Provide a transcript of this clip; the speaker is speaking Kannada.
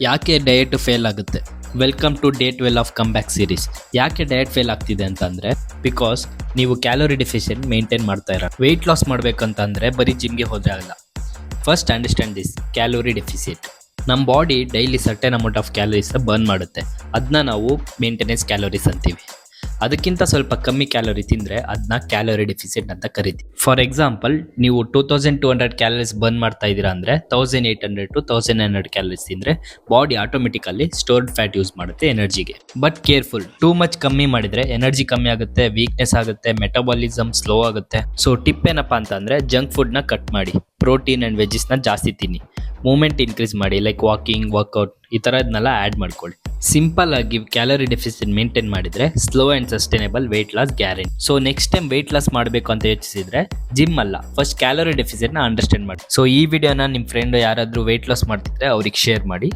ಯಾಕೆ ಡಯಟ್ ಫೇಲ್ ಆಗುತ್ತೆ? Welcome to day 12 of come back series. ಯಾಕೆ ಡಯಟ್ ಫೇಲ್ ಆಗ್ತಿದೆ ಅಂತಂದರೆ, ಬಿಕಾಸ್ ನೀವು ಕ್ಯಾಲೋರಿ ಡೆಫಿಷಿಯಂಟ್ ಮೇಂಟೈನ್ ಮಾಡ್ತಾ ಇರೋ. ವೆಯ್ಟ್ ಲಾಸ್ ಮಾಡಬೇಕಂತಂದರೆ ಬರೀ ಜಿಮ್ಗೆ ಹೋದರೆ ಆಗಲ್ಲ. First understand this calorie deficit. ನಮ್ಮ body daily certain amount of calories burn ಮಾಡುತ್ತೆ. ಅದನ್ನ ನಾವು ಮೇಂಟೆನೆನ್ಸ್ ಕ್ಯಾಲೋರೀಸ್ ಅಂತೀವಿ. ಅದಕ್ಕಿಂತ ಸ್ವಲ್ಪ ಕಮ್ಮಿ ಕ್ಯಾಲೋರಿ ತಿಂದರೆ ಅದನ್ನ ಕ್ಯಾಲೋರಿ ಡೆಫಿಸಿಟ್ ಅಂತ ಕರಿತೀವಿ. ಫಾರ್ ಎಕ್ಸಾಂಪಲ್, ನೀವು 2200 ಕ್ಯಾಲರೀಸ್ ಬರ್ನ್ ಮಾಡ್ತಾ ಇದ್ದೀರಾ ಅಂದರೆ 1800 to 1900 ಕ್ಯಾಲರೀಸ್ ತಿಂದರೆ body automatically stored fat use ಮಾಡುತ್ತೆ ಎನರ್ಜಿಗೆ. ಬಟ್ ಕೇರ್ಫುಲ್, ಟೂ ಮಚ್ ಕಮ್ಮಿ ಮಾಡಿದರೆ ಎನರ್ಜಿ ಕಮ್ಮಿ ಆಗುತ್ತೆ, ವೀಕ್ನೆಸ್ ಆಗುತ್ತೆ, ಮೆಟಬಾಲಿಸಮ್ ಸ್ಲೋ ಆಗುತ್ತೆ. ಸೊ ಟಿಪ್ ಏನಪ್ಪ ಅಂತಂದರೆ, ಜಂಕ್ ಫುಡ್ನ ಕಟ್ ಮಾಡಿ, ಪ್ರೋಟೀನ್ ಆ್ಯಂಡ್ ವೆಜ್ಜಸ್ನ ಜಾಸ್ತಿ ತಿನ್ನಿ, ಮೂವ್ಮೆಂಟ್ ಇನ್ಕ್ರೀಸ್ ಮಾಡಿ, ಲೈಕ್ ವಾಕಿಂಗ್, ವರ್ಕೌಟ್ ಈ ಥರದನ್ನೆಲ್ಲ ಆ್ಯಡ್ ಮಾಡ್ಕೊಳ್ಳಿ. ಸಿಂಪಲ್ ಆಗಿ ಕ್ಯಾಲೋರಿ ಡೆಫಿಸಿಟ್ ಮೇಂಟೈನ್ ಮಾಡಿದರೆ slow and sustainable weight loss guarantee. So next time weight loss ಮಾಡಬೇಕು ಅಂತ ಯೋಚಿಸಿದ್ರೆ ಜಿಮ್ ಅಲ್ಲ, ಫಸ್ಟ್ ಕ್ಯಾಲೋರಿ ಡೆಫಿಸಿಟ್ನ ಅಂಡರ್ಸ್ಟ್ಯಾಂಡ್ ಮಾಡಿ. ಸೊ ಈ ವಿಡಿಯೋನ ನಿಮ್ಮ ಫ್ರೆಂಡ್ ಯಾರಾದರೂ ವೆಯ್ಟ್ ಲಾಸ್ ಮಾಡ್ತಿದ್ರೆ ಅವ್ರಿಗೆ ಶೇರ್ ಮಾಡಿ.